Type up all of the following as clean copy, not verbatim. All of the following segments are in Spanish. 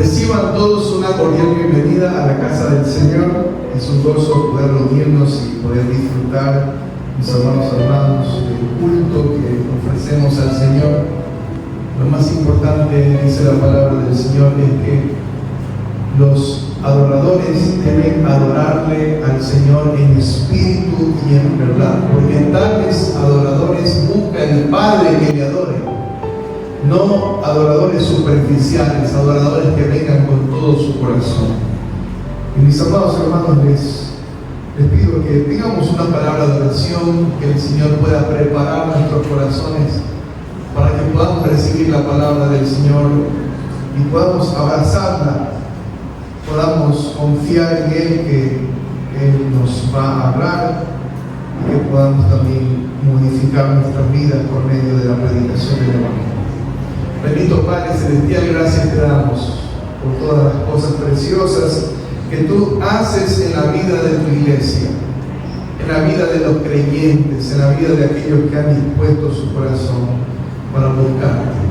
Reciban todos una cordial bienvenida a la casa del Señor. Es un gozo poder reunirnos y poder disfrutar, mis hermanos, del culto que ofrecemos al Señor. Lo más importante, dice la palabra del Señor, es que los adoradores deben adorarle al Señor en espíritu y en verdad, porque tales adoradores buscan el Padre que le adore. No adoradores superficiales, adoradores que vengan con todo su corazón. Y mis amados hermanos, les pido que digamos una palabra de oración, que el Señor pueda preparar nuestros corazones para que podamos recibir la palabra del Señor y podamos abrazarla, podamos confiar en Él, que Él nos va a hablar y que podamos también modificar nuestras vidas por medio de la predicación del Evangelio. Bendito Padre Celestial, gracias te damos por todas las cosas preciosas que tú haces en la vida de tu iglesia, en la vida de los creyentes, en la vida de aquellos que han dispuesto su corazón para buscarte.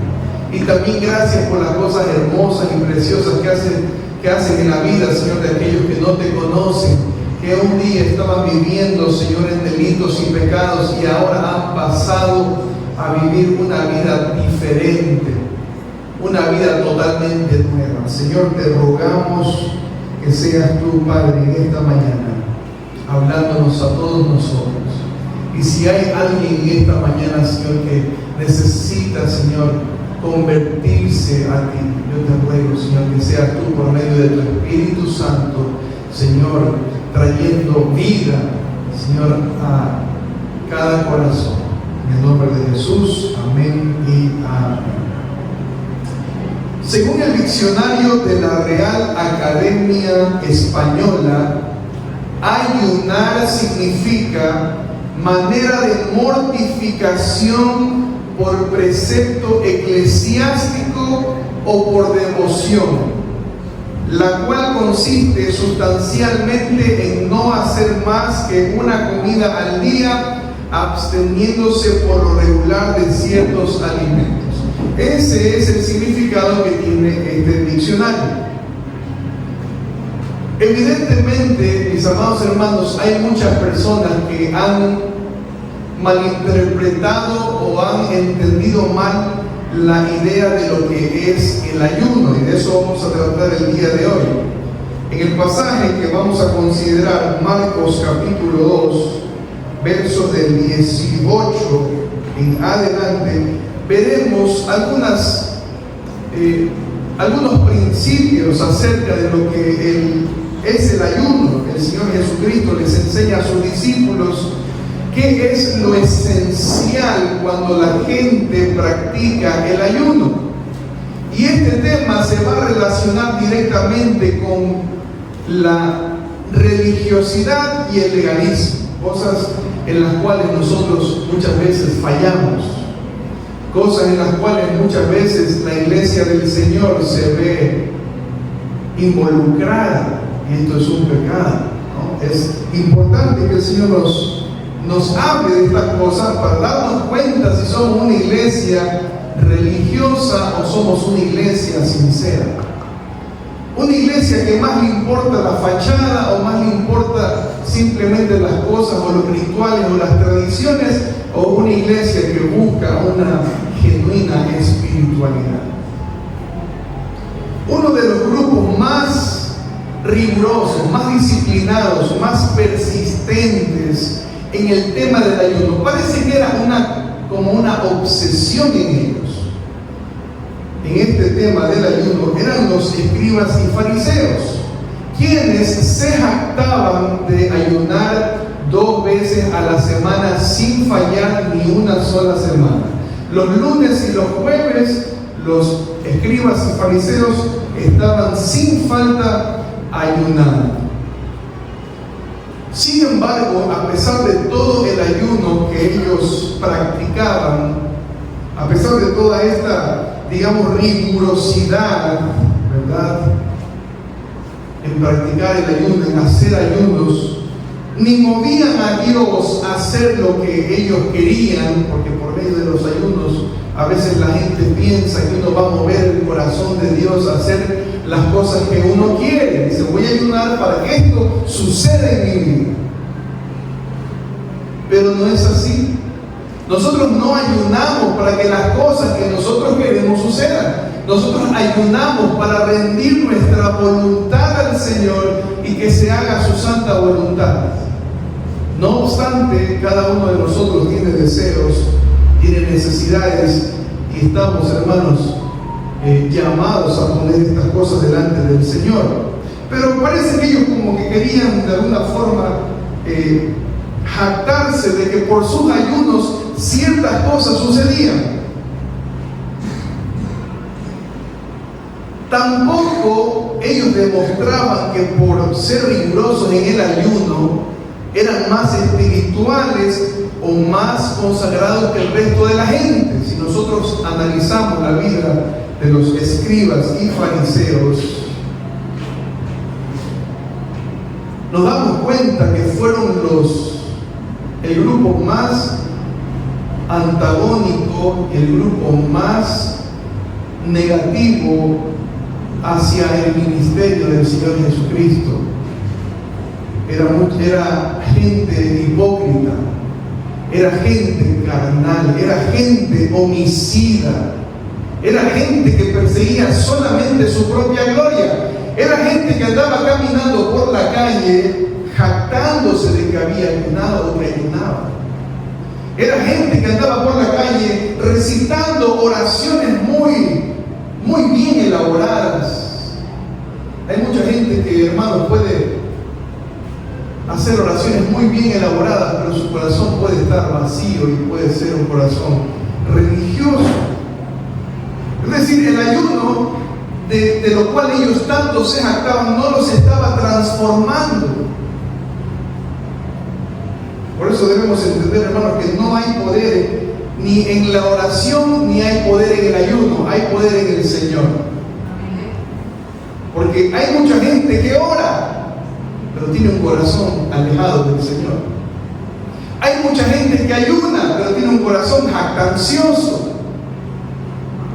Y también gracias por las cosas hermosas y preciosas que hacen en la vida, Señor, de aquellos que no te conocen, que un día estaban viviendo, Señor, en delitos y pecados y ahora han pasado a vivir una vida diferente, una vida totalmente nueva. Señor, te rogamos que seas tú, Padre, en esta mañana, hablándonos a todos nosotros. Y si hay alguien en esta mañana, Señor, que necesita, Señor, convertirse a ti, yo te ruego, Señor, que seas tú por medio de tu Espíritu Santo, Señor, trayendo vida, Señor, a cada corazón. En el nombre de Jesús, amén y amén. Según el diccionario de la Real Academia Española, ayunar significa manera de mortificación por precepto eclesiástico o por devoción, la cual consiste sustancialmente en no hacer más que una comida al día, absteniéndose por lo regular de ciertos alimentos. Ese es el significado que tiene este diccionario. Evidentemente, mis amados hermanos, hay muchas personas que han malinterpretado o han entendido mal la idea de lo que es el ayuno, y de eso vamos a tratar el día de hoy. En el pasaje que vamos a considerar, Marcos capítulo 2, versos del 18 en adelante, veremos algunos principios acerca de lo que es el ayuno. El Señor Jesucristo les enseña a sus discípulos qué es lo esencial cuando la gente practica el ayuno. Y este tema se va a relacionar directamente con la religiosidad y el legalismo, cosas en las cuales nosotros muchas veces fallamos, cosas en las cuales muchas veces la iglesia del Señor se ve involucrada, y esto es un pecado, ¿no? Es importante que el Señor nos hable de estas cosas para darnos cuenta si somos una iglesia religiosa o somos una iglesia sincera. Una iglesia que más le importa la fachada o más le importa simplemente las cosas o los rituales o las tradiciones, o una iglesia que busca una genuina espiritualidad. Uno de los grupos más rigurosos, más disciplinados, más persistentes en el tema del ayuno, parece que era como una obsesión en ellos. En este tema del ayuno eran los escribas y fariseos, quienes se jactaban de ayunar 2 veces a la semana sin fallar ni una sola semana. Los lunes y los jueves, los escribas y fariseos estaban sin falta ayunando. Sin embargo, a pesar de todo el ayuno que ellos practicaban, a pesar de toda esta, digamos, rigurosidad, ¿verdad?, en practicar el ayuno, en hacer ayunos, ni movían a Dios a hacer lo que ellos querían, porque por medio de los ayunos A veces la gente piensa que uno va a mover el corazón de Dios a hacer las cosas que uno quiere. Dice, voy a ayunar para que esto suceda en mi vida. Pero no es así. Nosotros no ayunamos para que las cosas que nosotros queremos sucedan. Nosotros ayunamos para rendir nuestra voluntad al Señor y que se haga su santa voluntad. No obstante, cada uno de nosotros tiene deseos, tiene necesidades y estamos, hermanos, llamados a poner estas cosas delante del Señor. Pero parece que ellos como que querían de alguna forma jactarse de que por sus ayunos ciertas cosas sucedían. Tampoco ellos demostraban que por ser rigurosos en el ayuno eran más espirituales o más consagrados que el resto de la gente. Si nosotros analizamos la vida de los escribas y fariseos, nos damos cuenta que fueron el grupo más antagónico, el grupo más negativo hacia el ministerio del Señor Jesucristo. Era gente hipócrita, era gente carnal, era gente homicida, era gente que perseguía solamente su propia gloria, era gente que andaba caminando por la calle jactándose de que había ayunado o que ayunaba. Era gente que andaba por la calle recitando oraciones muy bien elaboradas. Hay mucha gente que, hermano, puede hacer oraciones muy bien elaboradas, pero su corazón puede estar vacío y puede ser un corazón religioso. Es decir, el ayuno de lo cual ellos tanto se jactaban no los estaba transformando. Por eso debemos entender, hermanos, que no hay poder ni en la oración ni hay poder en el ayuno, hay poder en el Señor. Porque hay mucha gente que ora, pero tiene un corazón alejado del Señor. Hay mucha gente que ayuna, pero tiene un corazón jactancioso.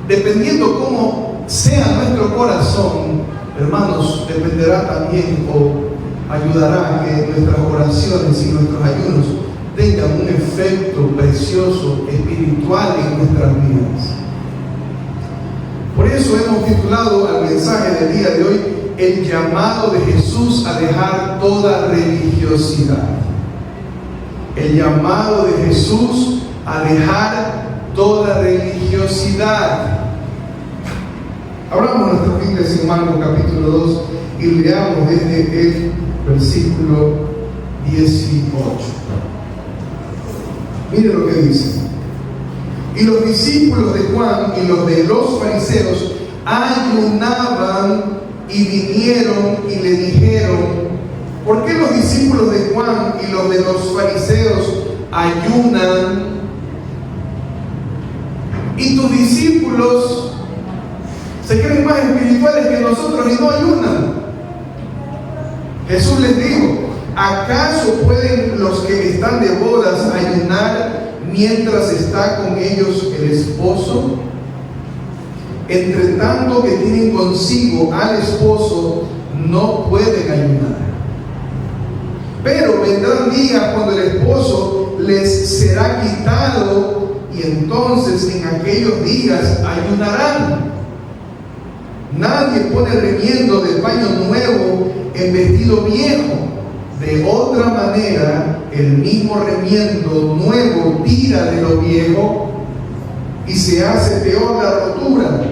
Dependiendo cómo sea nuestro corazón, hermanos, dependerá también o ayudará a que nuestras oraciones y nuestros ayunos tengan un efecto precioso, espiritual en nuestras vidas. Por eso hemos titulado al mensaje del día de hoy, el llamado de Jesús a dejar toda religiosidad. El llamado de Jesús a dejar toda religiosidad. Abramos nuestras Biblias en Marcos capítulo 2 y leamos desde el versículo 18. Mire lo que dice. Y los discípulos de Juan y los de los fariseos ayunaban y vinieron y le dijeron: ¿por qué los discípulos de Juan y los de los fariseos ayunan y tus discípulos se creen más espirituales que nosotros y no ayunan? Jesús les dijo: ¿acaso pueden los que están de bodas ayunar mientras está con ellos el esposo? Entre tanto que tienen consigo al esposo, no pueden ayunar. Pero vendrán días cuando el esposo les será quitado, y entonces en aquellos días ayunarán. Nadie pone remiendo de paño nuevo en vestido viejo. De otra manera, el mismo remiendo nuevo tira de lo viejo y se hace peor la rotura.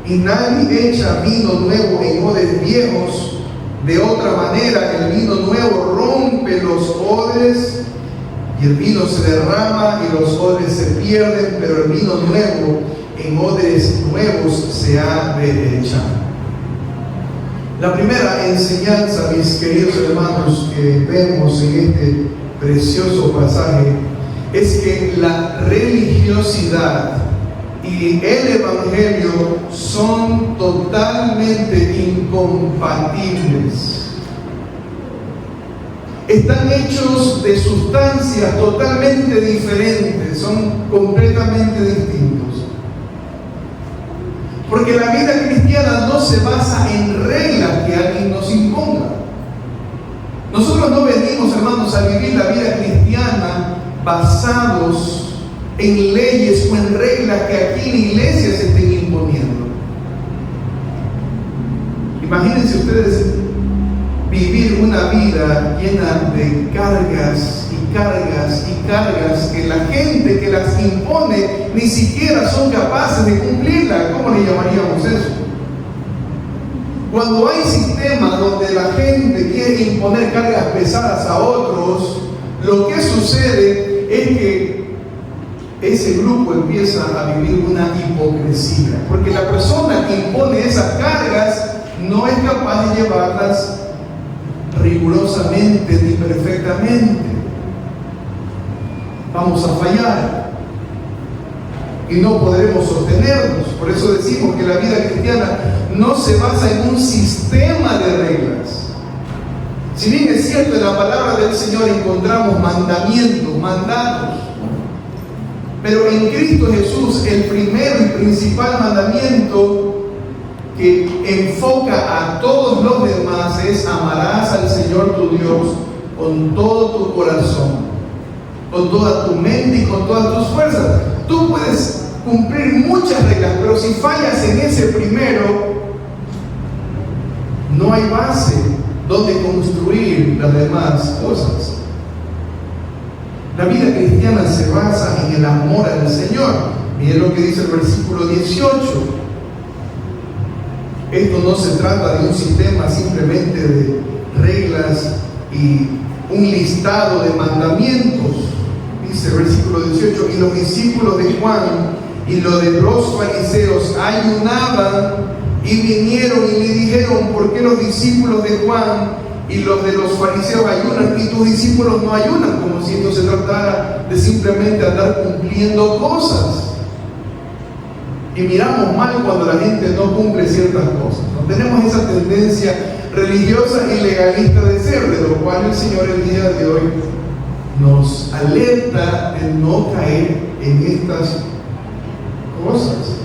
Y nadie echa vino nuevo en odres viejos. De otra manera, el vino nuevo rompe los odres y el vino se derrama y los odres se pierden, pero el vino nuevo en odres nuevos se ha de echar. La primera enseñanza, mis queridos hermanos, que vemos en este precioso pasaje es que la religiosidad y el evangelio son totalmente incompatibles. Están hechos de sustancias totalmente diferentes, son completamente distintos. Porque la vida cristiana no se basa en reglas que alguien nos imponga. Nosotros no venimos, hermanos, a vivir la vida cristiana basados en leyes o en reglas que aquí en la iglesia se estén imponiendo. Imagínense ustedes vivir una vida llena de cargas y cargas y cargas que la gente que las impone ni siquiera son capaces de cumplirla. ¿Cómo le llamaríamos eso? Cuando hay sistemas donde la gente quiere imponer cargas pesadas a otros, lo que sucede es que ese grupo empieza a vivir una hipocresía, porque la persona que impone esas cargas no es capaz de llevarlas rigurosamente ni perfectamente. Vamos a fallar y no podremos sostenernos. Por eso decimos que la vida cristiana no se basa en un sistema de reglas. Si bien es cierto, en la palabra del Señor encontramos mandamientos, mandatos, pero en Cristo Jesús el primero y principal mandamiento que enfoca a todos los demás es: amarás al Señor tu Dios con todo tu corazón, con toda tu mente y con todas tus fuerzas. Tú puedes cumplir muchas reglas, pero si fallas en ese primero, no hay base donde construir las demás cosas. La vida cristiana se basa en el amor al Señor. Miren lo que dice el versículo 18. Esto no se trata de un sistema simplemente de reglas y un listado de mandamientos. Dice el versículo 18: y los discípulos de Juan y los de los fariseos ayunaban y vinieron y le dijeron: ¿por qué los discípulos de Juan y los de los fariseos ayunan y tus discípulos no ayunan? Como si esto se tratara de simplemente andar cumpliendo cosas. Y miramos mal cuando la gente no cumple ciertas cosas. No tenemos esa tendencia religiosa y legalista de ser, de lo cual el Señor el día de hoy nos alerta de no caer en estas cosas.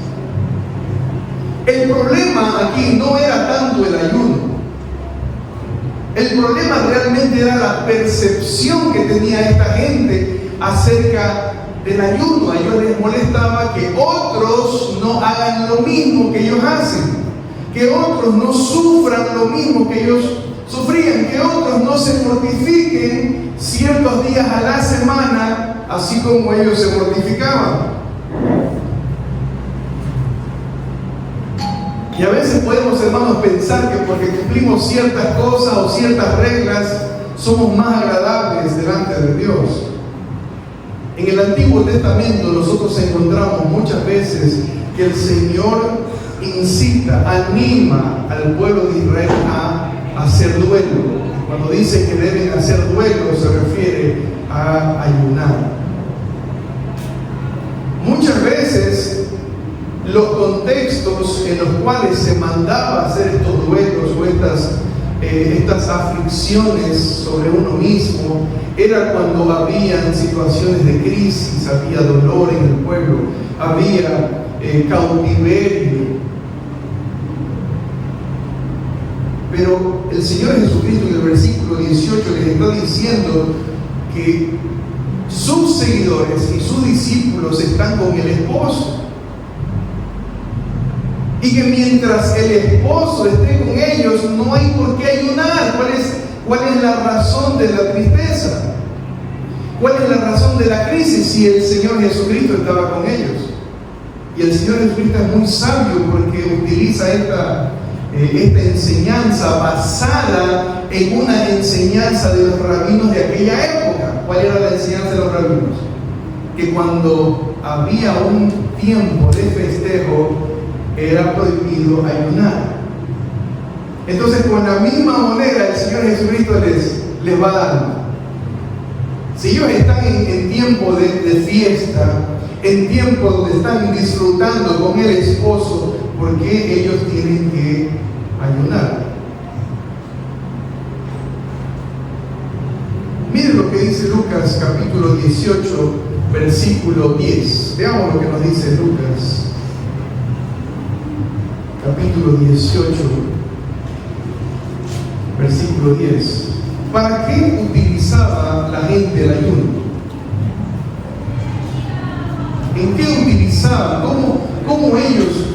El problema aquí no era tanto el ayuno. El problema realmente era la percepción que tenía esta gente acerca del ayuno. A ellos les molestaba que otros no hagan lo mismo que ellos hacen, que otros no sufran lo mismo que ellos sufrían, que otros no se mortifiquen ciertos días a la semana, así como ellos se mortificaban. Y a veces podemos, hermanos, pensar que porque cumplimos ciertas cosas o ciertas reglas, somos más agradables delante de Dios. En el Antiguo Testamento nosotros encontramos muchas veces que el Señor incita, anima al pueblo de Israel a hacer duelo. Cuando dice que deben hacer duelo, se refiere a ayunar. Muchas veces los contextos en los cuales se mandaba hacer estos duelos o estas aflicciones sobre uno mismo era cuando habían situaciones de crisis, había dolor en el pueblo, había cautiverio. Pero el Señor Jesucristo en el versículo 18 les está diciendo que sus seguidores y sus discípulos están con el esposo. Y que mientras el esposo esté con ellos, no hay por qué ayunar. ¿Cuál es la razón de la tristeza? ¿Cuál es la razón de la crisis si el Señor Jesucristo estaba con ellos? Y el Señor Jesucristo es muy sabio porque utiliza esta enseñanza basada en una enseñanza de los rabinos de aquella época. ¿Cuál era la enseñanza de los rabinos? Que cuando había un tiempo de festejo, era prohibido ayunar. Entonces, con la misma moneda, el Señor Jesucristo les va dando. Si ellos están en tiempo de fiesta, en tiempo donde están disfrutando con el esposo, ¿por qué ellos tienen que ayunar? Miren lo que dice Lucas capítulo 18, versículo 10. Veamos lo que nos dice Lucas. capítulo 18, versículo 10. ¿Para qué utilizaba la gente el ayuno? ¿En qué utilizaban? ¿Cómo ellos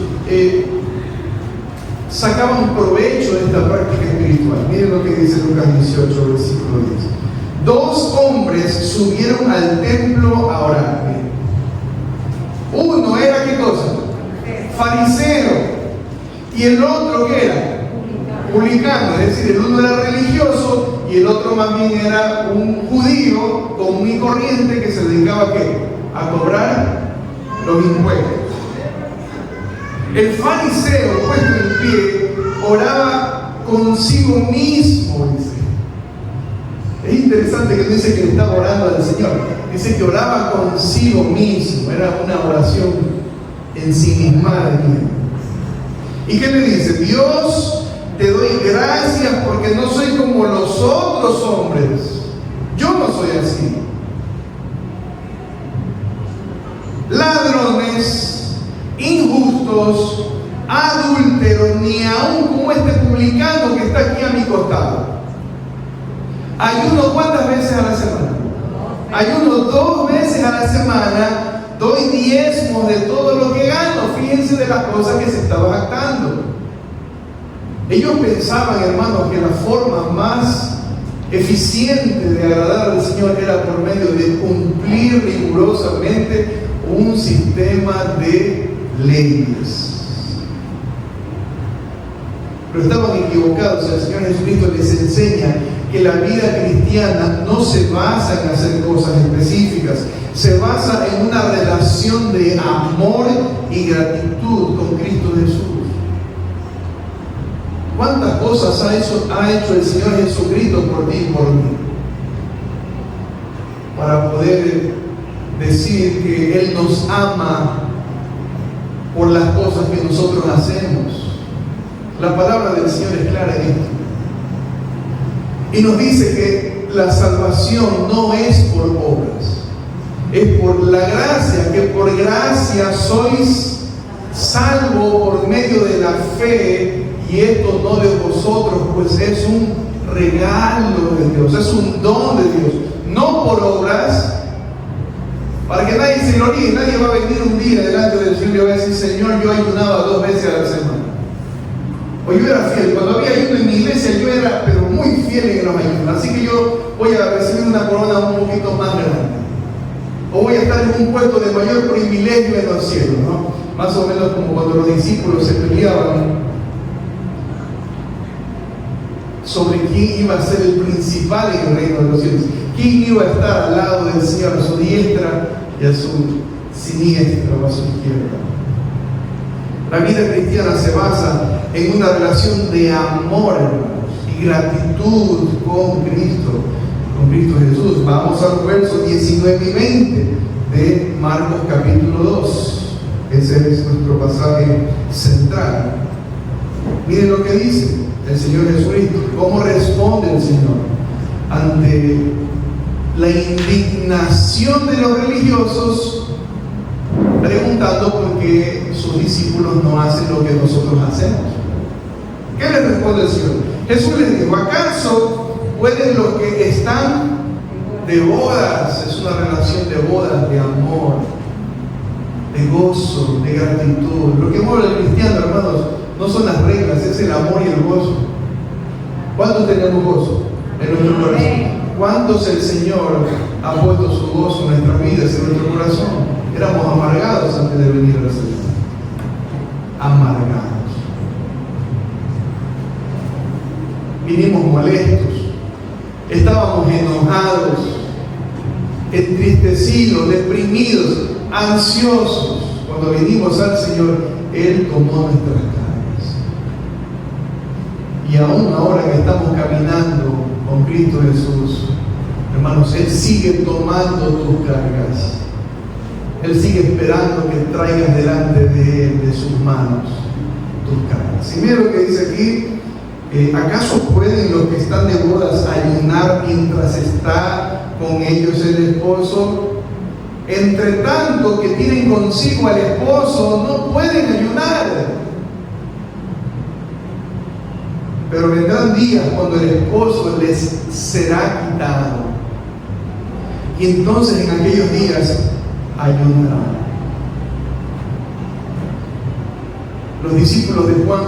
sacaban provecho de esta práctica espiritual? Miren lo que dice Lucas 18, versículo 10. Dos hombres subieron al templo a orar. Miren. Uno era, ¿qué cosa? Fariseo. Y el otro, ¿qué era? Publicano. Es decir, el uno era religioso y el otro más bien era un judío común y corriente que se dedicaba ¿a qué? A cobrar los impuestos. El fariseo, puesto en pie, oraba consigo mismo, dice. Es interesante que no dice que le estaba orando al Señor, dice que oraba consigo mismo, era una oración ensimismada. ¿Y qué le dice? Dios, te doy gracias porque no soy como los otros hombres. Yo no soy así. Ladrones, injustos, adúlteros, ni aún como este publicano que está aquí a mi costado. Ayuno ¿cuántas veces a la semana? Ayuno 2 veces a la semana, doy diezmos de todo lo que gano. Fíjense de las cosas que se estaba jactando. Ellos pensaban, hermanos, que la forma más eficiente de agradar al Señor era por medio de cumplir rigurosamente un sistema de leyes. Pero estaban equivocados. El Señor Jesucristo les enseña que la vida cristiana no se basa en hacer cosas específicas, se basa en una relación de amor y gratitud con Cristo Jesús. ¿Cuántas cosas ha hecho el Señor Jesucristo por ti y por mí? Para poder decir que Él nos ama por las cosas que nosotros hacemos. La palabra del Señor es clara en esto. Y nos dice que la salvación no es por obras, es por la gracia, que por gracia sois salvos por medio de la fe, y esto no de vosotros, pues es un regalo de Dios, es un don de Dios, no por obras, para que nadie se gloríe. Nadie va a venir un día delante del Señor y va a decir: Señor, yo ayunaba 2 veces a la semana. O yo era fiel, cuando había ayuno en mi iglesia yo era pero muy fiel en los ayunos, así que yo voy a recibir una corona un poquito más grande, o voy a estar en un puesto de mayor privilegio en los cielos, ¿no? Más o menos como cuando los discípulos se peleaban sobre quién iba a ser el principal en el reino de los cielos, quién iba a estar al lado del Señor, a su diestra y a su siniestra o a su izquierda. La vida cristiana se basa en una relación de amor, hermanos, y gratitud con Cristo Jesús. Vamos al verso 19 y 20 de Marcos capítulo 2. Ese es nuestro pasaje central. Miren lo que dice el Señor Jesucristo. ¿Cómo responde el Señor ante la indignación de los religiosos, preguntando por qué sus discípulos no hacen lo que nosotros hacemos? ¿Qué le responde el Señor? Jesús les dijo: ¿acaso pueden los que están de bodas? Es una relación de bodas, de amor, de gozo, de gratitud. Lo que mueve al cristiano, hermanos, no son las reglas, es el amor y el gozo. ¿Cuántos tenemos gozo en nuestro corazón? ¿Cuántos el Señor ha puesto su gozo en nuestras vidas, en nuestro corazón? Éramos amargados antes de venir a la Señor. Amargados. Vinimos molestos, estábamos enojados, entristecidos, deprimidos, ansiosos. Cuando vinimos al Señor, Él tomó nuestras cargas. Y aún ahora que estamos caminando con Cristo Jesús, hermanos, Él sigue tomando tus cargas. Él sigue esperando que traigas delante de Él, de sus manos, tus cargas. Y mira lo que dice aquí: ¿acaso pueden los que están de bodas ayunar mientras está con ellos el esposo? Entre tanto que tienen consigo al esposo, no pueden ayunar. pero vendrán días cuando el esposo les será quitado. Y entonces en aquellos días ayunarán. Los discípulos de Juan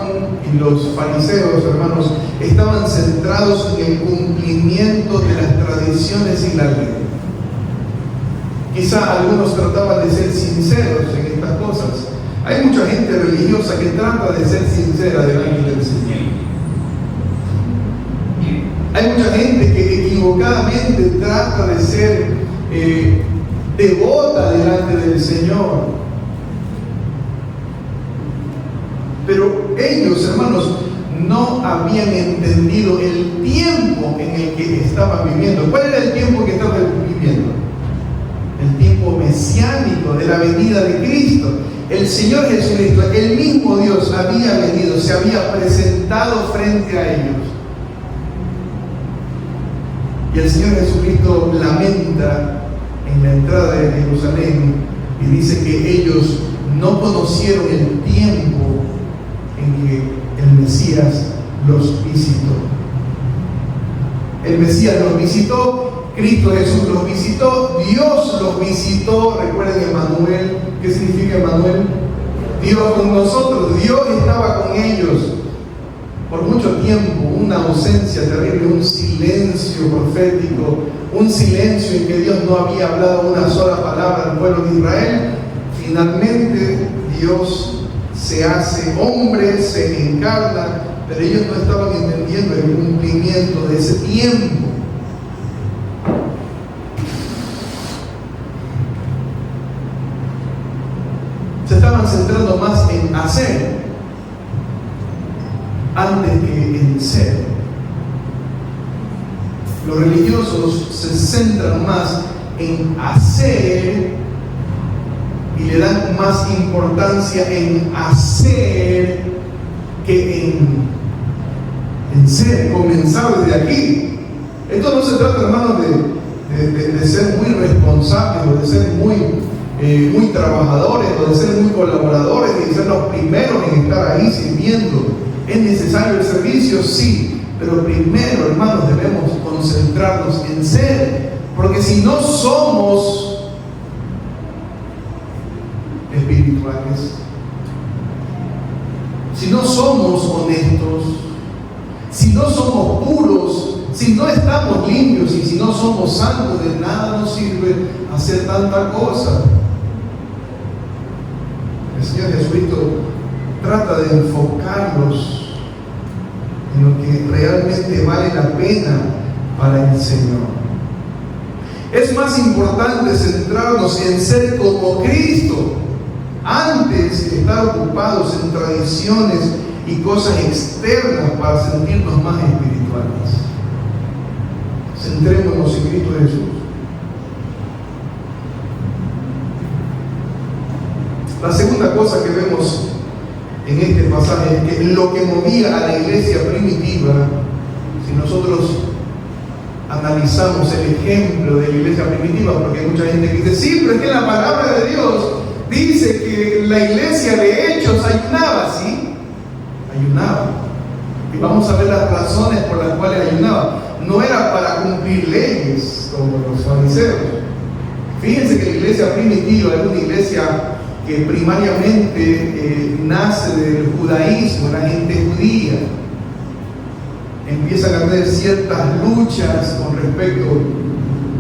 y los fariseos, hermanos, estaban centrados en el cumplimiento de las tradiciones y la ley. Quizá algunos trataban de ser sinceros en estas cosas. Hay mucha gente religiosa que trata de ser sincera delante del Señor. Hay mucha gente que equivocadamente trata de ser devota delante del Señor. Pero ellos, hermanos, no habían entendido el tiempo en el que estaban viviendo. ¿Cuál era el tiempo que estaban viviendo? El tiempo mesiánico de la venida de Cristo. El Señor Jesucristo, el mismo Dios, había venido, se había presentado frente a ellos. Y el Señor Jesucristo lamenta en la entrada de Jerusalén y dice que ellos no conocieron el tiempo en que el Mesías los visitó. El Mesías los visitó, Cristo Jesús los visitó, Dios los visitó. Recuerden Emmanuel. ¿Qué significa Emmanuel? Dios con nosotros. Dios estaba con ellos. Por mucho tiempo, una ausencia terrible, un silencio profético, un silencio en que Dios no había hablado una sola palabra al pueblo de Israel. Finalmente Dios se hace hombre, se encarna, pero ellos no estaban entendiendo el cumplimiento de ese tiempo. Se estaban centrando más en hacer antes que en ser. Los religiosos se centran más en hacer y le dan más importancia en hacer que en ser, comenzar desde aquí. Esto no se trata, hermanos, de ser muy responsables o de ser muy trabajadores o de ser muy colaboradores y de ser los primeros en estar ahí sirviendo. ¿Es necesario el servicio? Sí, pero primero, hermanos, debemos concentrarnos en ser, porque si no somos espirituales, si no somos honestos, si no somos puros, si no estamos limpios y si no somos santos, de nada nos sirve hacer tanta cosa. El Señor Jesucristo trata de enfocarlos en lo que realmente vale la pena para el Señor. Es más importante centrarnos en ser como Cristo antes que estar ocupados en tradiciones y cosas externas para sentirnos más espirituales. Centrémonos en Cristo Jesús. La segunda cosa que vemos en este pasaje es que lo que movía a la iglesia primitiva, si nosotros analizamos el ejemplo de la iglesia primitiva, porque hay mucha gente que dice, sí, pero es que la palabra de Dios dice que la iglesia de Hechos ayunaba, ¿sí? Ayunaba. Y vamos a ver las razones por las cuales ayunaba. No era para cumplir leyes como los fariseos. Fíjense que la iglesia primitiva era una iglesia que primariamente nace del judaísmo, la gente judía. Empiezan a tener ciertas luchas con respecto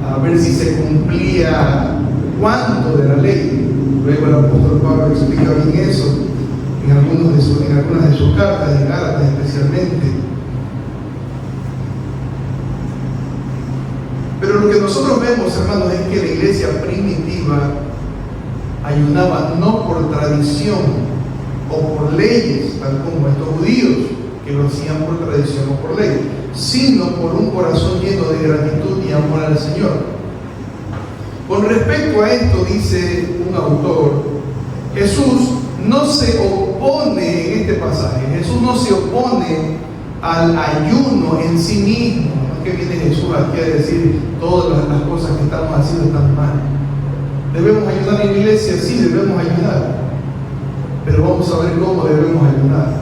a ver si se cumplía cuánto de la ley. Luego el apóstol Pablo explica bien eso en algunas de sus cartas, en Gálatas especialmente. Pero lo que nosotros vemos, hermanos, es que la iglesia primitiva ayunaba no por tradición o por leyes, tal como estos judíos que lo hacían por tradición o por ley, sino por un corazón lleno de gratitud y amor al Señor. Con respecto a esto, dice un autor, Jesús no se opone en este pasaje, Jesús no se opone al ayuno en sí mismo. No es que viene Jesús aquí a decir todas las cosas que estamos haciendo están mal. ¿Debemos ayudar en la iglesia? Sí, debemos ayudar. Pero vamos a ver cómo debemos ayudar.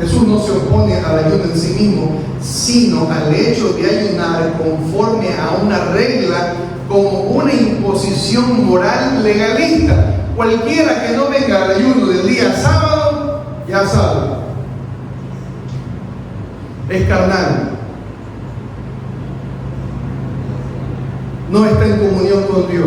Jesús no se opone al ayuno en sí mismo, sino al hecho de ayunar conforme a una regla como una imposición moral legalista. Cualquiera que no venga al ayuno del día sábado, ya sabe, es carnal, no está en comunión con Dios,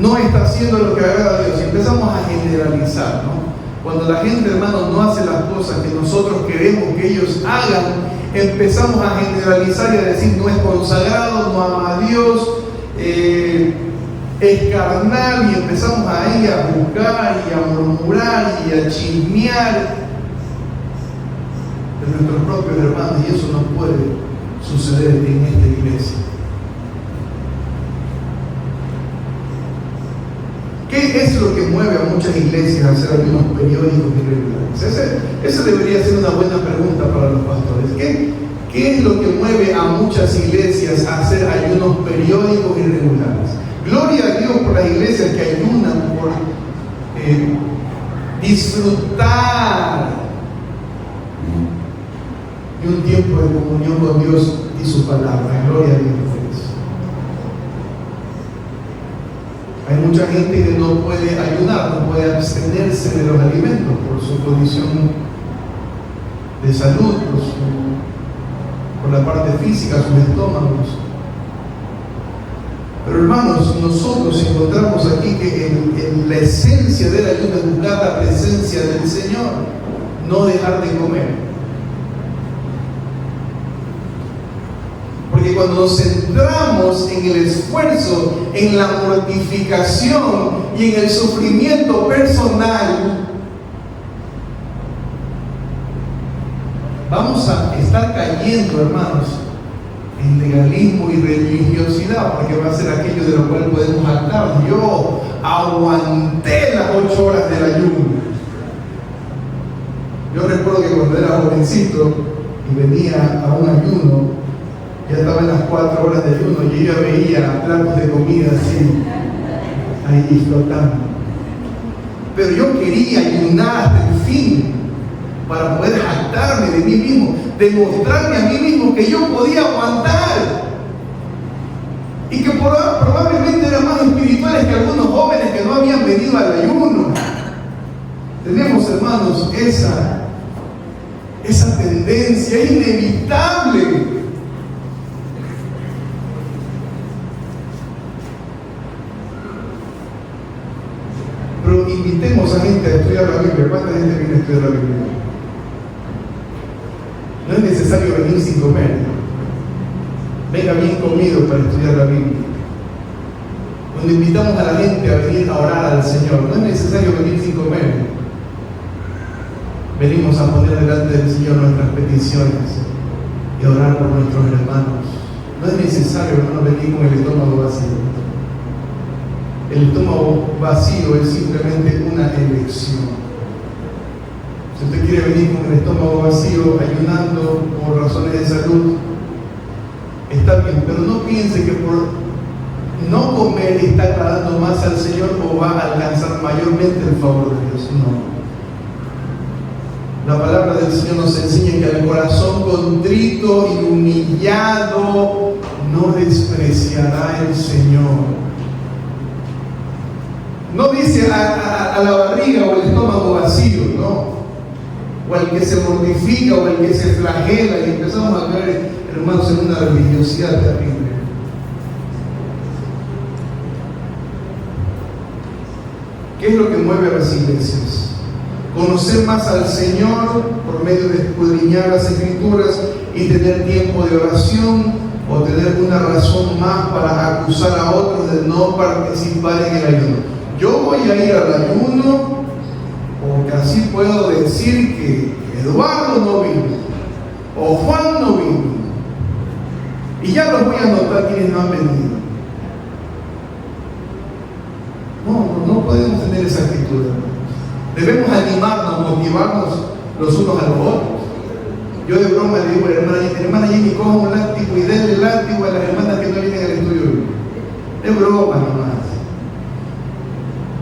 no está haciendo lo que agrada a Dios. Y empezamos a generalizar, ¿no? Cuando la gente, hermanos, no hace las cosas que nosotros queremos que ellos hagan, empezamos a generalizar y a decir: no es consagrado, no ama a Dios, es carnal, y empezamos ahí a buscar y a murmurar y a chismear de nuestros propios hermanos, y eso no puede suceder en esta iglesia. ¿Qué es lo que mueve a muchas iglesias a hacer ayunos periódicos y regulares? Esa debería ser una buena pregunta para los pastores. ¿Qué es lo que mueve a muchas iglesias a hacer ayunos periódicos y regulares? Gloria a Dios por las iglesias que ayunan, por disfrutar de un tiempo de comunión con Dios y su palabra. Gloria a Dios por eso. Hay mucha gente que no puede ayunar, no puede abstenerse de los alimentos por su condición de salud, por la parte física, sus estómagos. Pero hermanos, nosotros encontramos aquí que en la esencia del ayuno es buscar la presencia del Señor, no dejar de comer. Porque cuando nos centramos en el esfuerzo, en la mortificación y en el sufrimiento personal, vamos a estar cayendo, hermanos, en legalismo y religiosidad, porque va a ser aquello de lo cual podemos jactar. Yo aguanté las 8 horas del ayuno. Yo recuerdo que cuando era jovencito y venía a un ayuno, ya estaba en las 4 horas de ayuno y yo ya veía platos de comida así, ahí flotando. Pero yo quería ayunar hasta el fin para poder jactarme de mí mismo, demostrarme a mí mismo que yo podía aguantar y que probablemente eran más espirituales que algunos jóvenes que no habían venido al ayuno. Tenemos, hermanos, esa tendencia, es inevitable. Pero invitemos a gente a estudiar la Biblia. ¿Cuánta gente viene a estudiar la Biblia? No es necesario venir sin comer. Venga bien comido para estudiar la Biblia. Cuando invitamos a la gente a venir a orar al Señor, no es necesario venir sin comer. Venimos a poner delante del Señor nuestras peticiones y orar por nuestros hermanos. No es necesario, hermano, venir con el estómago vacío. El estómago vacío es simplemente una elección. Si usted quiere venir con el estómago vacío, ayunando por razones de salud, está bien, pero no piense que por no comer está agradando más al Señor o va a alcanzar mayormente el favor de Dios. No. La palabra del Señor nos enseña que el corazón contrito y humillado no despreciará el Señor. No dice a la barriga o el estómago vacío, no. O al que se mortifica o al que se flagela, y empezamos a caer, hermanos, en una religiosidad terrible. ¿Qué es lo que mueve a las iglesias? Conocer más al Señor por medio de escudriñar las Escrituras y tener tiempo de oración, o tener una razón más para acusar a otros de no participar en el ayuno. Yo voy a ir al ayuno porque así puedo decir que Eduardo no vino o Juan no vino, y ya los voy a anotar quienes no han venido. No podemos tener esa actitud. Debemos animarnos, motivarnos los unos a los otros. Yo de broma le digo a la hermana Jenny, coja un látigo y denle el látigo a las hermanas que no vienen al estudio. De broma nomás.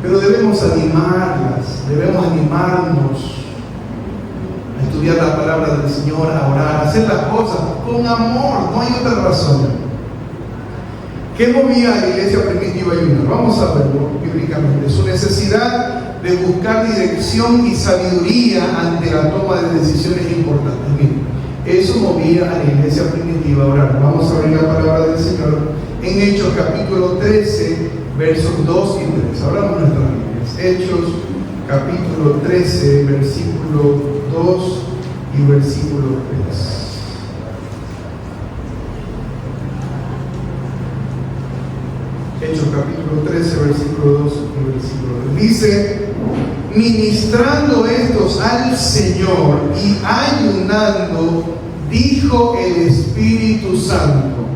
Pero debemos animarlas, debemos animarnos estudiar la palabra del Señor, a orar, a hacer las cosas con amor, no hay otra razón. ¿Qué movía a la iglesia primitiva y una? Vamos a verlo bíblicamente. Su necesidad de buscar dirección y sabiduría ante la toma de decisiones importantes. Miren, eso movía a la iglesia primitiva a orar. Vamos a abrir la palabra del Señor en Hechos capítulo 13, versos 2 y 3. Hablamos nuestras Biblias. Hechos capítulo 13, versículo 2 y versículo 3. Hechos capítulo 13, versículo 2 y versículo 3. Dice: ministrando estos al Señor y ayunando, dijo el Espíritu Santo: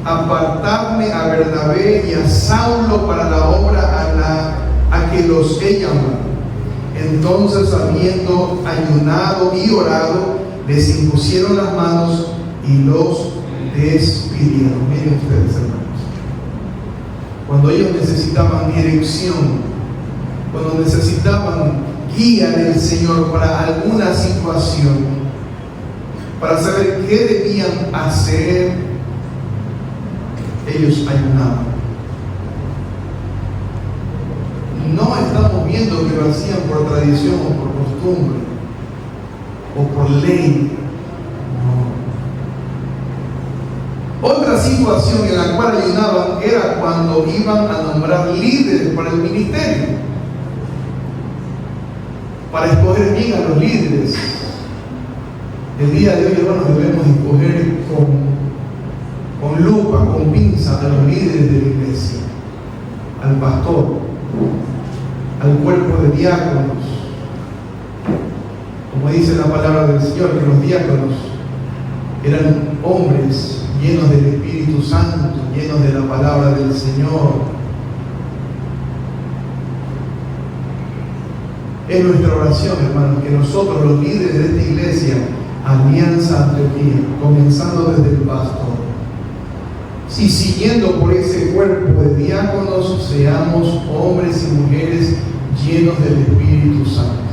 apartadme a Bernabé y a Saulo para la obra a que los he llamado. Entonces, habiendo ayunado y orado, les impusieron las manos y los despidieron. Miren ustedes, hermanos, cuando ellos necesitaban dirección, cuando necesitaban guía del Señor para alguna situación, para saber qué debían hacer, ellos ayunaban. No estamos viendo que lo hacían por tradición o por costumbre o por ley. No. Otra situación en la cual ayunaban era cuando iban a nombrar líderes para el ministerio, para escoger bien a los líderes. El día de hoy, hermanos, debemos escoger con lupa, con pinza a los líderes de la iglesia, al pastor, al cuerpo de diáconos. Como dice la palabra del Señor, que los diáconos eran hombres llenos del Espíritu Santo, llenos de la palabra del Señor. Es nuestra oración, hermanos, que nosotros, los líderes de esta iglesia, Alianza Antioquía, comenzando desde el pastor, y siguiendo por ese cuerpo de diáconos, seamos hombres y mujeres llenos del Espíritu Santo,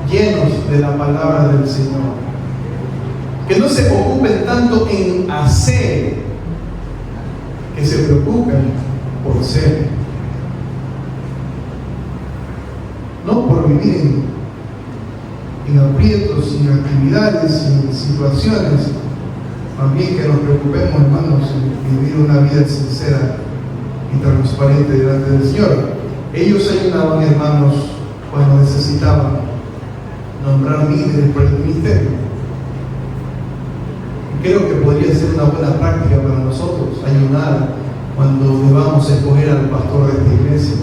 llenos de la palabra del Señor, que no se ocupen tanto en hacer, que se preocupen por ser, no por vivir en aprietos, sin actividades, sin situaciones. También que nos preocupemos, hermanos, en vivir una vida sincera y transparente delante del Señor. Ellos ayunaban, hermanos, cuando necesitaban nombrar líderes para el ministerio. Y creo que podría ser una buena práctica para nosotros, ayunar cuando debamos escoger al pastor de esta iglesia.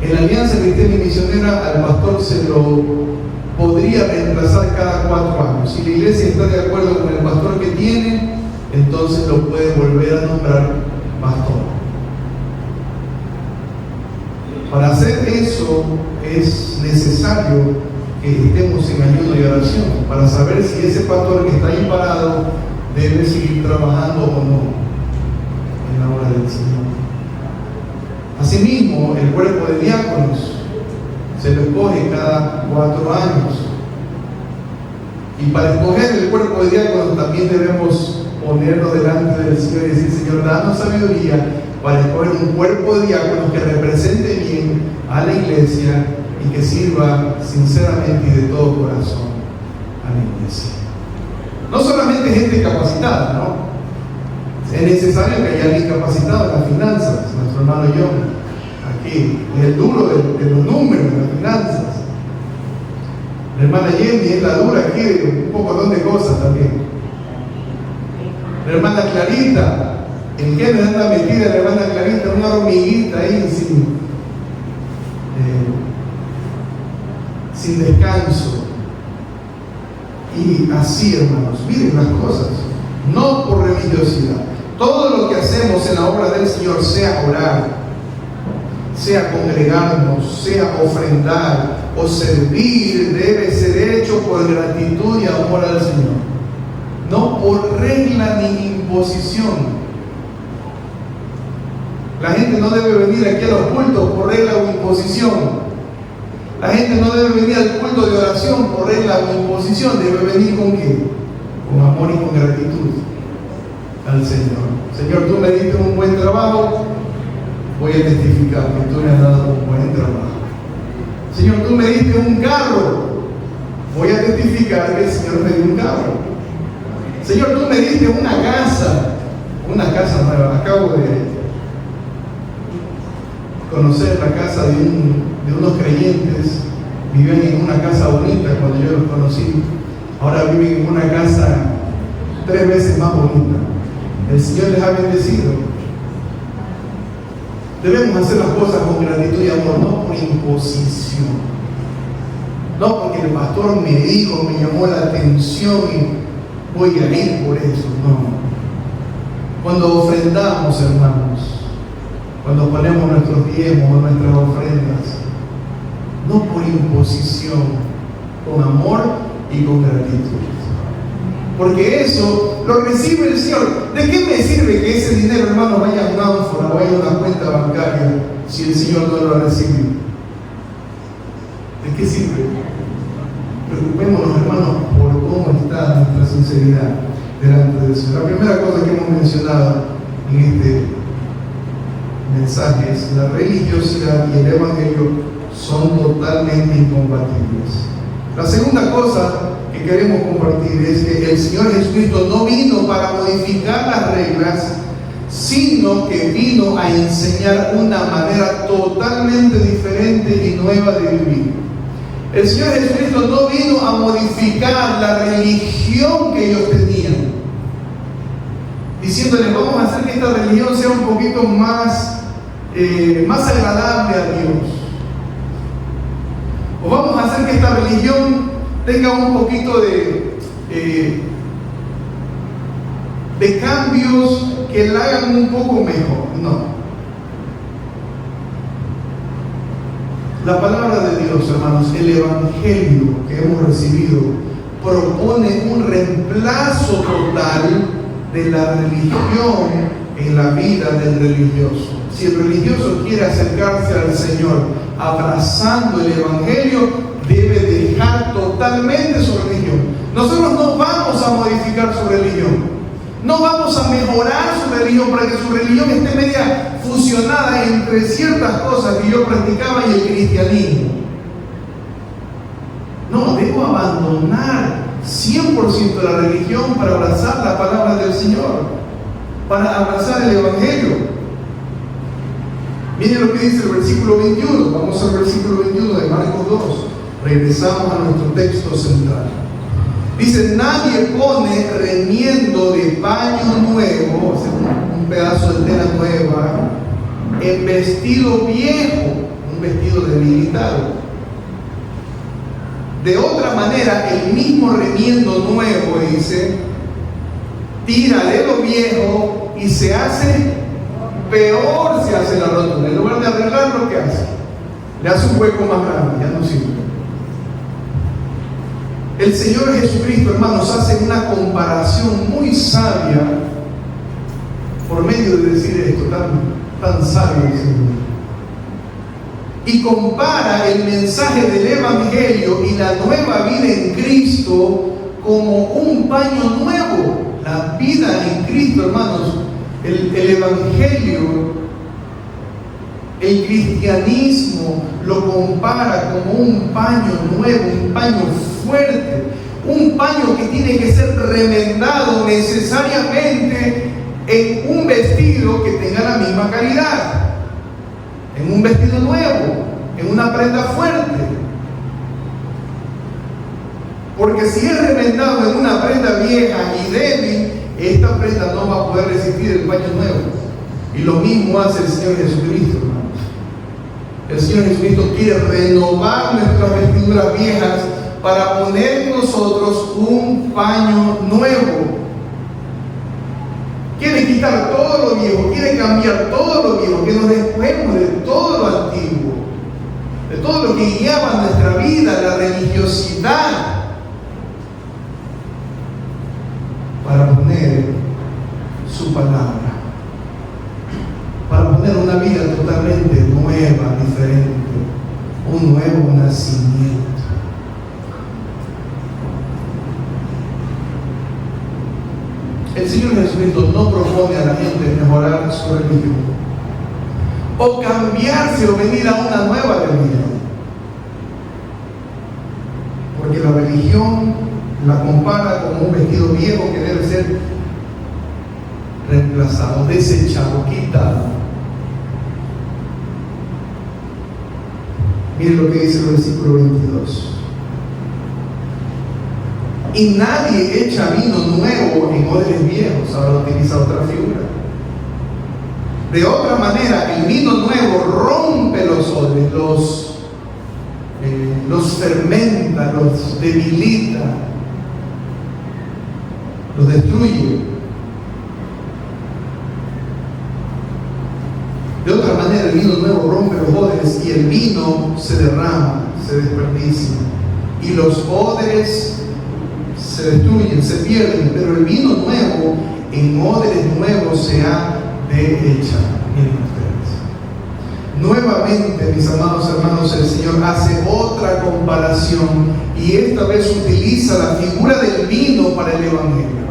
En la Alianza Cristiana y Misionera, al pastor se lo podría reemplazar cada 4 años. Si la iglesia está de acuerdo con el pastor que tiene, entonces lo puede volver a nombrar pastor. Para hacer eso es necesario que estemos en ayuno y oración, para saber si ese pastor que está ahí parado debe seguir trabajando o no en la obra del Señor. Asimismo, el cuerpo de diáconos se lo escoge cada 4 años. Y para escoger el cuerpo de diáconos también debemos ponernos delante del Señor y decir: Señor, danos sabiduría para escoger un cuerpo de diáconos que represente bien a la iglesia y que sirva sinceramente y de todo corazón a la iglesia. No solamente gente capacitada, ¿no? Es necesario que haya alguien capacitado en las finanzas. Nuestro hermano John aquí es el duro de los números, de las finanzas. La hermana Jenny es la dura aquí de un poco de cosas también. La hermana Clarita, ¿en qué me anda metida la hermana Clarita? Una hormiguita ahí sin descanso. Y así, hermanos, miren las cosas, no por religiosidad. Todo lo que hacemos en la obra del Señor, sea orar, sea congregarnos, sea ofrendar o servir, debe ser hecho por gratitud y amor al Señor, no por regla ni imposición. La gente no debe venir aquí a los cultos por regla o imposición. La gente no debe venir al culto de oración por regla o imposición, debe venir ¿con qué? Con amor y con gratitud al Señor. Señor, tú me diste un buen trabajo, voy a testificar que tú me has dado un buen trabajo. Señor, tú me diste un carro, voy a testificar que el Señor me dio un carro. Señor, tú me diste una casa nueva. Acabo de conocer la casa de unos creyentes. Vivían en una casa bonita cuando yo los conocí. Ahora viven en una casa 3 veces más bonita. El Señor les ha bendecido. Debemos hacer las cosas con gratitud y amor, no por imposición. No porque el pastor me dijo, me llamó la atención y voy a ir por eso. No. Cuando ofrendamos, hermanos, cuando ponemos nuestros diezmos, nuestras ofrendas, no por imposición, con amor y con gratitud. Porque eso lo recibe el Señor. ¿De qué me sirve que ese dinero, hermano, vaya a una ánfora, vaya a una cuenta bancaria, si el Señor no lo ha recibido? ¿De qué sirve? Preocupémonos, hermanos, por cómo está nuestra sinceridad delante del Señor. La primera cosa que hemos mencionado en este mensaje es: la religiosidad y el evangelio son totalmente incompatibles. La segunda cosa que queremos compartir es que el Señor Jesucristo no vino para modificar las reglas, sino que vino a enseñar una manera totalmente diferente y nueva de vivir. El Señor Jesucristo no vino a modificar la religión que ellos tenían, diciéndoles: vamos a hacer que esta religión sea un poquito más agradable a Dios, o vamos a hacer que esta religión tenga un poquito de cambios que la hagan un poco mejor. No. La palabra de Dios, hermanos, el evangelio que hemos recibido, propone un reemplazo total de la religión en la vida del religioso. Si el religioso quiere acercarse al Señor abrazando el evangelio, debe dejar totalmente su religión. Nosotros no vamos a modificar su religión, no vamos a mejorar su religión para que su religión esté media fusionada entre ciertas cosas que yo practicaba y el cristianismo. No, debo abandonar 100% la religión para abrazar la palabra del Señor, para abrazar el evangelio. Miren lo que dice el versículo 21. Vamos al versículo 21 de Marcos 2. Regresamos a nuestro texto central. Dice: nadie pone remiendo de paño nuevo, o sea, un pedazo de tela nueva, en vestido viejo, un vestido debilitado. De otra manera, el mismo remiendo nuevo, dice, tira de lo viejo y se hace peor, se hace la rotura. En lugar de arreglar, lo que hace, le hace un hueco más grande, ya no sirve. El Señor Jesucristo, hermanos, hace una comparación muy sabia por medio de decir esto, tan sabio el Señor. Y compara el mensaje del evangelio y la nueva vida en Cristo como un paño nuevo. La vida en Cristo, hermanos, el evangelio, el cristianismo lo compara como un paño nuevo, un paño fuerte, un paño que tiene que ser remendado necesariamente en un vestido que tenga la misma calidad, en un vestido nuevo, en una prenda fuerte. Porque si es remendado en una prenda vieja y débil, esta prenda no va a poder resistir el paño nuevo. Y lo mismo hace el Señor Jesucristo, hermanos. El Señor Jesucristo quiere renovar nuestras vestiduras viejas para poner en nosotros un paño nuevo. Quiere quitar todo lo viejo, quiere cambiar todo lo viejo, que nos despojemos de todo lo antiguo, de todo lo que guiaba nuestra vida, la religiosidad, para poner su palabra, para poner una vida totalmente nueva, diferente, un nuevo nacimiento. Señor Jesucristo no propone a la gente mejorar su religión o cambiarse o venir a una nueva religión, porque la religión la compara como un vestido viejo que debe ser reemplazado, desechado, quitado. Miren lo que dice el versículo 22. Y nadie echa vino nuevo en odres viejos. Ahora utiliza otra figura. De otra manera, el vino nuevo rompe los odres, los fermenta, los debilita, los destruye. De otra manera, el vino nuevo rompe los odres y el vino se derrama, se desperdicia. Y los odres se destruyen, se pierden, pero el vino nuevo en odres nuevos se ha de echar. Miren ustedes. Nuevamente, mis amados hermanos, el Señor hace otra comparación y esta vez utiliza la figura del vino para el Evangelio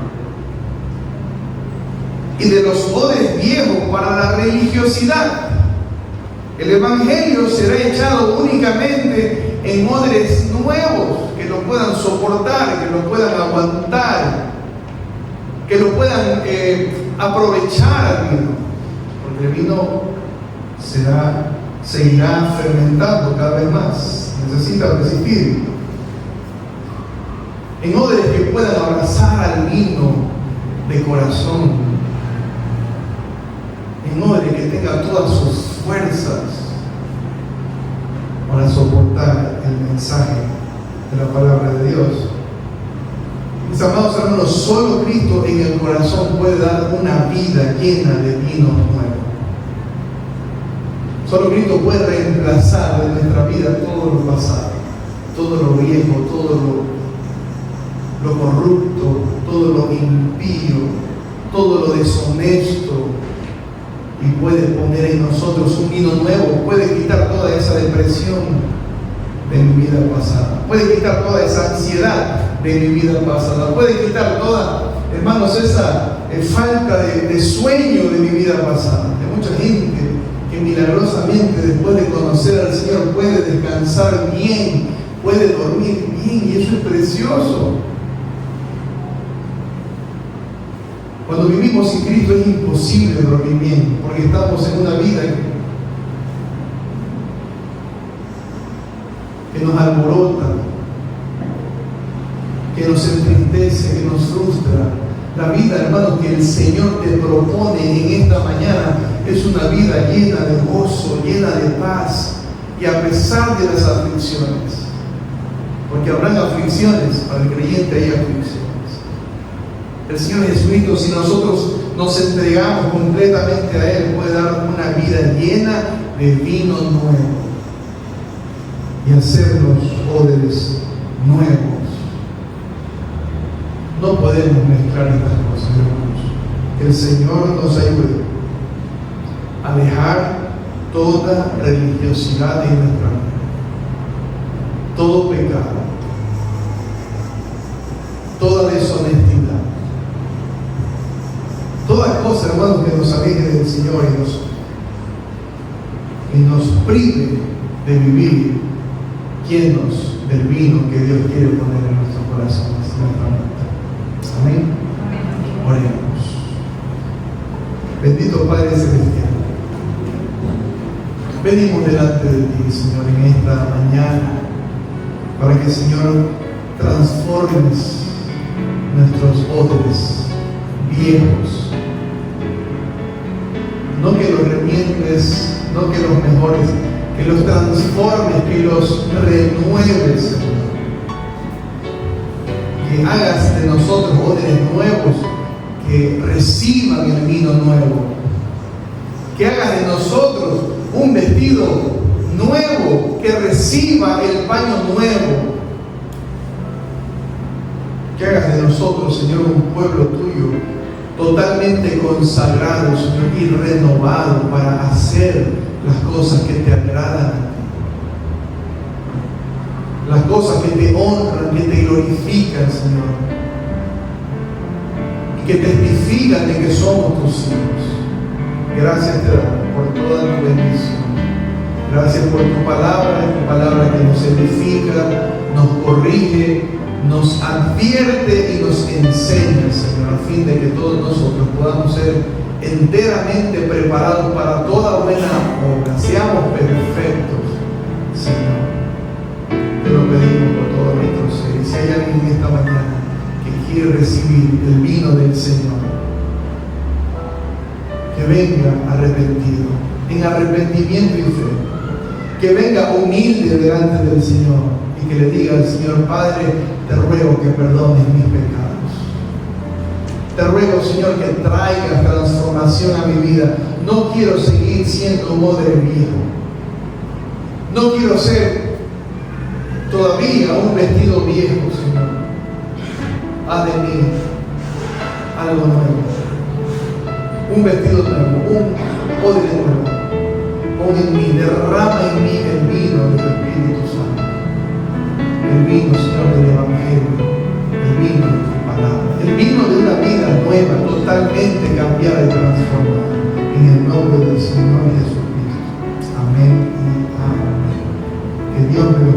y de los odres viejos para la religiosidad. El Evangelio será echado únicamente en odres nuevos que lo puedan soportar, que lo puedan aguantar, que lo puedan aprovechar al vino, porque el vino seguirá fermentando cada vez más, necesita resistir. En odres que puedan abrazar al vino de corazón, en odres que tenga todas sus fuerzas para soportar el mensaje de la palabra de Dios. Mis amados hermanos, solo Cristo en el corazón puede dar una vida llena de vino nuevo. Solo Cristo puede reemplazar de nuestra vida todo lo pasado, todo lo viejo, todo lo corrupto, todo lo impío, todo lo deshonesto, y puede poner en nosotros un vino nuevo. Puede quitar toda esa depresión de mi vida pasada, puede quitar toda esa ansiedad de mi vida pasada, puede quitar toda, hermanos, esa falta de sueño de mi vida pasada. Hay mucha gente que milagrosamente después de conocer al Señor puede descansar bien, puede dormir bien, y eso es precioso. Cuando vivimos sin Cristo es imposible dormir bien, porque estamos en una vida que nos alborota, que nos entristece, que nos frustra. La vida, hermanos, que el Señor te propone en esta mañana es una vida llena de gozo, llena de paz, y a pesar de las aflicciones, porque habrán aflicciones, para el creyente hay aflicciones. El Señor Jesucristo, si nosotros nos entregamos completamente a Él, puede dar una vida llena de vino nuevo y hacernos odres nuevos. No podemos mezclar estas cosas, hermanos. Que el Señor nos ayude a dejar toda religiosidad en nuestra vida, todo pecado, toda deshonestidad, toda cosa, hermanos, que nos aleje del Señor y nos prive de vivir llenos del vino que Dios quiere poner en nuestros corazones, en nuestra mente. Amén. Oremos. Bendito Padre Celestial, venimos delante de ti, Señor, en esta mañana, para que, Señor, transformes nuestros odres viejos. No que los remiendes, no que los mejores, que los transformes, que los renueves, Señor. Que hagas de nosotros odres nuevos que reciban el vino nuevo. Que hagas de nosotros un vestido nuevo que reciba el paño nuevo. Que hagas de nosotros, Señor, un pueblo tuyo totalmente consagrado, Señor, y renovado para hacer las cosas que te agradan a ti, las cosas que te honran, que te glorifican, Señor, y que testifican de que somos tus hijos. Gracias te damos por toda tu bendición. Gracias por tu palabra que nos edifica, nos corrige, nos advierte y nos enseña, Señor, a fin de que todos nosotros podamos ser enteramente preparados para toda buena obra. Seamos perfectos, Señor. Te lo pedimos por todo nuestro ser. Y si hay alguien esta mañana que quiere recibir el vino del Señor, que venga arrepentido, en arrepentimiento y fe, que venga humilde delante del Señor y que le diga al Señor: Padre, te ruego que perdones mis pecados. Te ruego, Señor, que traigas transformación a mi vida. No quiero seguir siendo un odre viejo. No quiero ser todavía un vestido viejo, Señor. Haz de mí algo nuevo. Un vestido nuevo, un odre nuevo. Pon en mí, derrama en mí el vino de tu Espíritu Santo. El vino, Señor, del Evangelio. El vino de tu palabra. El vino de una vida nueva, totalmente cambiada y transformada. En el nombre del Señor Jesucristo. Amén y amén. Que Dios me